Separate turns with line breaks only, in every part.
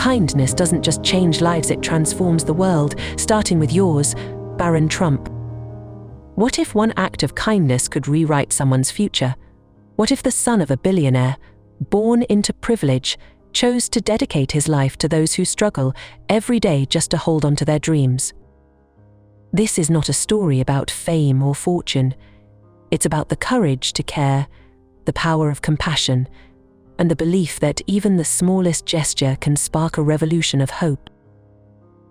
Kindness doesn't just change lives, it transforms the world, starting with yours, Barron Trump. What if one act of kindness could rewrite someone's future? What if the son of a billionaire, born into privilege, chose to dedicate his life to those who struggle every day just to hold on to their dreams? This is not a story about fame or fortune. It's about the courage to care, the power of compassion, and the belief that even the smallest gesture can spark a revolution of hope.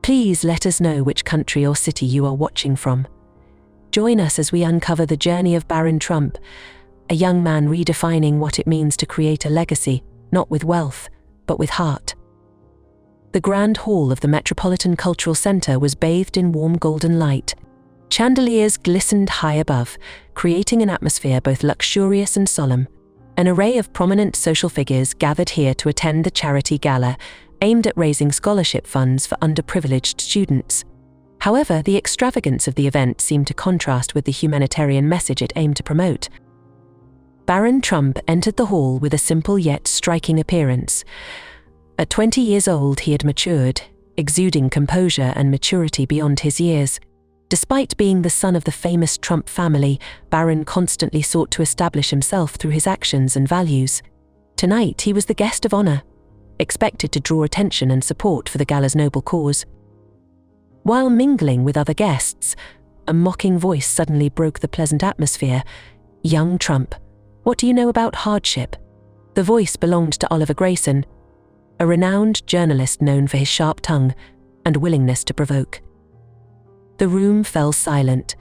Please let us know which country or city you are watching from. Join us as we uncover the journey of Barron Trump, a young man redefining what it means to create a legacy, not with wealth, but with heart. The Grand Hall of the Metropolitan Cultural Center was bathed in warm golden light. Chandeliers glistened high above, creating an atmosphere both luxurious and solemn. An array of prominent social figures gathered here to attend the charity gala, aimed at raising scholarship funds for underprivileged students. However, the extravagance of the event seemed to contrast with the humanitarian message it aimed to promote. Barron Trump entered the hall with a simple yet striking appearance. At 20 years old, he had matured, exuding composure and maturity beyond his years. Despite being the son of the famous Trump family, Barron constantly sought to establish himself through his actions and values. Tonight, he was the guest of honor, expected to draw attention and support for the gala's noble cause. While mingling with other guests, a mocking voice suddenly broke the pleasant atmosphere. "Young Trump, what do you know about hardship?" The voice belonged to Oliver Grayson, a renowned journalist known for his sharp tongue and willingness to provoke. The room fell silent.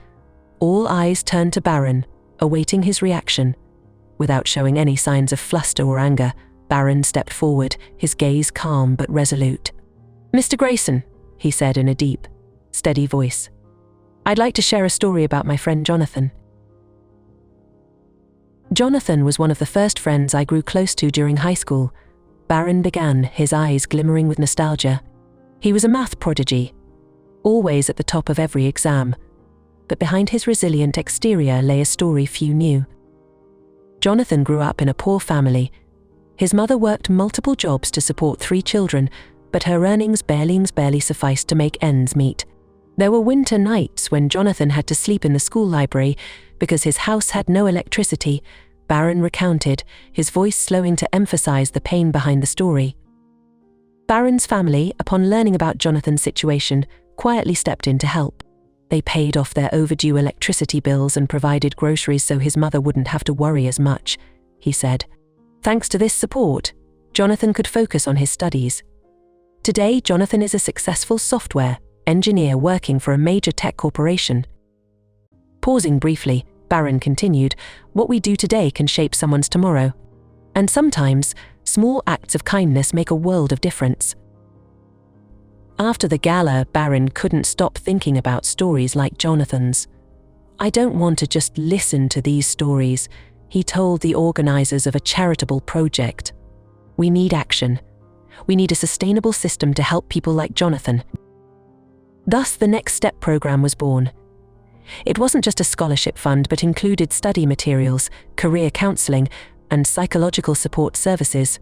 All eyes turned to Barron, awaiting his reaction. Without showing any signs of fluster or anger, Barron stepped forward, his gaze calm but resolute. "Mr. Grayson," he said in a deep, steady voice, "I'd like to share a story about my friend Jonathan." Jonathan was one of the first friends I grew close to during high school. Barron began, his eyes glimmering with nostalgia. He was a math prodigy, always at the top of every exam, but behind his resilient exterior lay a story few knew. Jonathan grew up in a poor family. His mother worked multiple jobs to support 3 children, but her earnings barely sufficed to make ends meet. There were winter nights when Jonathan had to sleep in the school library because his house had no electricity. Barron recounted, his voice slowing to emphasize the pain behind the story. Barron's family, upon learning about Jonathan's situation, quietly stepped in to help. They paid off their overdue electricity bills and provided groceries so his mother wouldn't have to worry as much, he said. Thanks to this support, Jonathan could focus on his studies. Today, Jonathan is a successful software engineer working for a major tech corporation. Pausing briefly, Barron continued, "What we do today can shape someone's tomorrow. And sometimes, small acts of kindness make a world of difference." After the gala, Barron couldn't stop thinking about stories like Jonathan's. "I don't want to just listen to these stories," he told the organizers of a charitable project. "We need action. We need a sustainable system to help people like Jonathan." Thus, the Next Step program was born. It wasn't just a scholarship fund, but included study materials, career counseling, and psychological support services.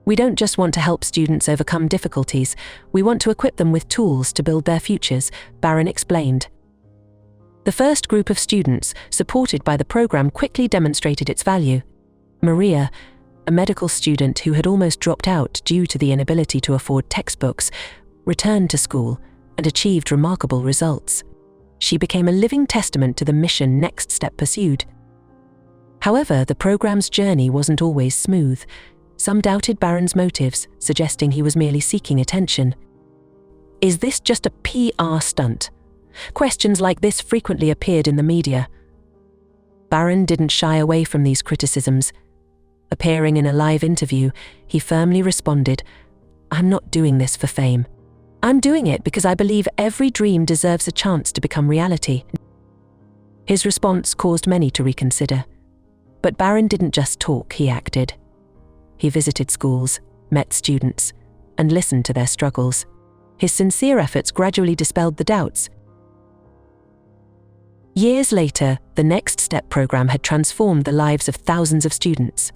"We don't just want to help students overcome difficulties, we want to equip them with tools to build their futures," Barron explained. The first group of students, supported by the program, quickly demonstrated its value. Maria, a medical student who had almost dropped out due to the inability to afford textbooks, returned to school and achieved remarkable results. She became a living testament to the mission Next Step pursued. However, the program's journey wasn't always smooth. Some doubted Barron's motives, suggesting he was merely seeking attention. "Is this just a PR stunt?" Questions like this frequently appeared in the media. Barron didn't shy away from these criticisms. Appearing in a live interview, he firmly responded, "I'm not doing this for fame. I'm doing it because I believe every dream deserves a chance to become reality." His response caused many to reconsider. But Barron didn't just talk, he acted. He visited schools, met students, and listened to their struggles. His sincere efforts gradually dispelled the doubts. Years later, the Next Step program had transformed the lives of thousands of students.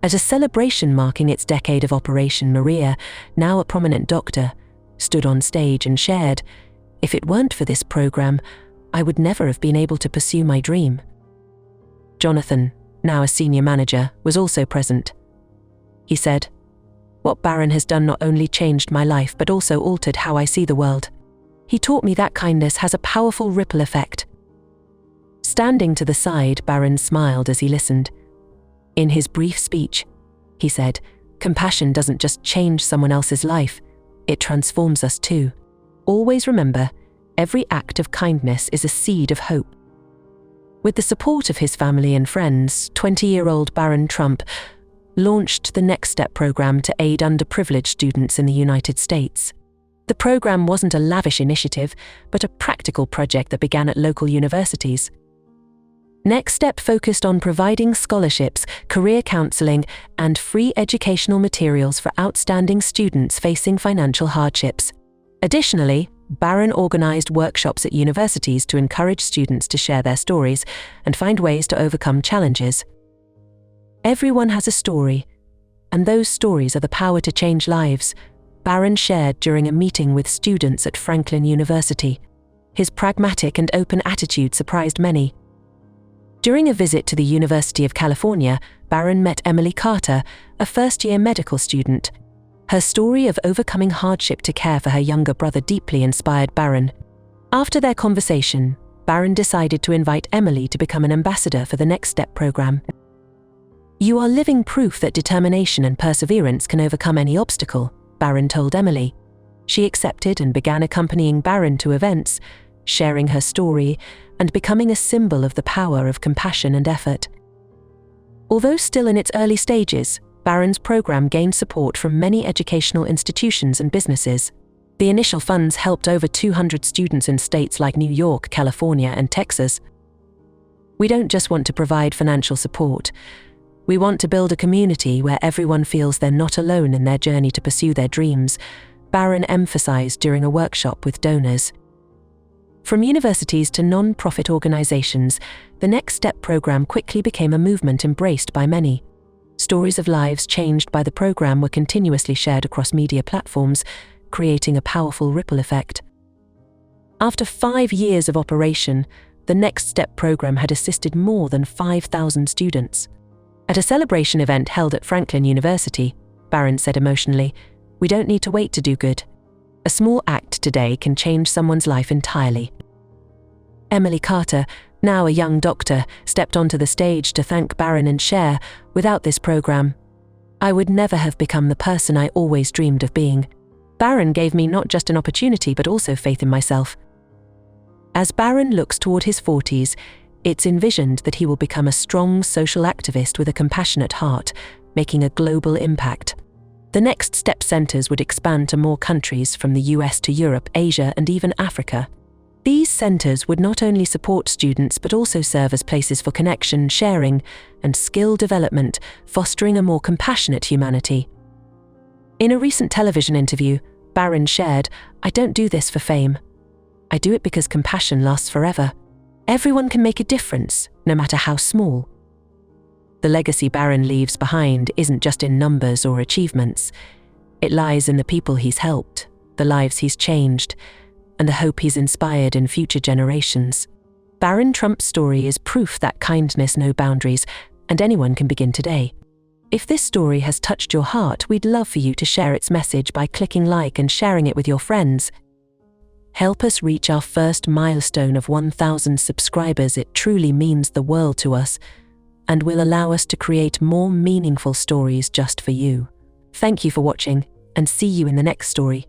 At a celebration marking its decade of operation, Maria, now a prominent doctor, stood on stage and shared, "If it weren't for this program, I would never have been able to pursue my dream." Jonathan, now a senior manager, was also present. He said, "What Barron has done not only changed my life but also altered how I see the world. He taught me that kindness has a powerful ripple effect." Standing to the side, Barron smiled as he listened. In his brief speech, he said, "Compassion doesn't just change someone else's life, it transforms us too. Always remember, every act of kindness is a seed of hope." With the support of his family and friends, 20-year-old Barron Trump launched the Next Step program to aid underprivileged students in the United States. The program wasn't a lavish initiative, but a practical project that began at local universities. Next Step focused on providing scholarships, career counseling, and free educational materials for outstanding students facing financial hardships. Additionally, Barron organized workshops at universities to encourage students to share their stories and find ways to overcome challenges. Everyone has a story, and those stories are the power to change lives, Barron shared during a meeting with students at Franklin University. His pragmatic and open attitude surprised many. During a visit to the University of California, Barron met Emily Carter, a first-year medical student. Her story of overcoming hardship to care for her younger brother deeply inspired Barron. After their conversation, Barron decided to invite Emily to become an ambassador for the Next Step program. "You are living proof that determination and perseverance can overcome any obstacle," Barron told Emily. She accepted and began accompanying Barron to events, sharing her story and becoming a symbol of the power of compassion and effort. Although still in its early stages, Barron's program gained support from many educational institutions and businesses. The initial funds helped over 200 students in states like New York, California, and Texas. "We don't just want to provide financial support. We want to build a community where everyone feels they're not alone in their journey to pursue their dreams," Barron emphasized during a workshop with donors. From universities to non-profit organizations, the Next Step program quickly became a movement embraced by many. Stories of lives changed by the program were continuously shared across media platforms, creating a powerful ripple effect. After 5 years of operation, the Next Step program had assisted more than 5,000 students. At a celebration event held at Franklin University, Barron said emotionally, "We don't need to wait to do good. A small act today can change someone's life entirely." Emily Carter, now a young doctor, stepped onto the stage to thank Barron and share, "Without this program, I would never have become the person I always dreamed of being. Barron gave me not just an opportunity but also faith in myself." As Barron looks toward his 40s, it's envisioned that he will become a strong social activist with a compassionate heart, making a global impact. The Next Step centers would expand to more countries from the US to Europe, Asia, and even Africa. These centers would not only support students but also serve as places for connection, sharing, and skill development, fostering a more compassionate humanity. In a recent television interview, Barron shared, "I don't do this for fame. I do it because compassion lasts forever. Everyone can make a difference, no matter how small." The legacy Barron leaves behind isn't just in numbers or achievements. It lies in the people he's helped, the lives he's changed, and the hope he's inspired in future generations. Barron Trump's story is proof that kindness knows no boundaries, and anyone can begin today. If this story has touched your heart, we'd love for you to share its message by clicking like and sharing it with your friends. Help us reach our first milestone of 1,000 subscribers. It truly means the world to us, and will allow us to create more meaningful stories just for you. Thank you for watching, and see you in the next story.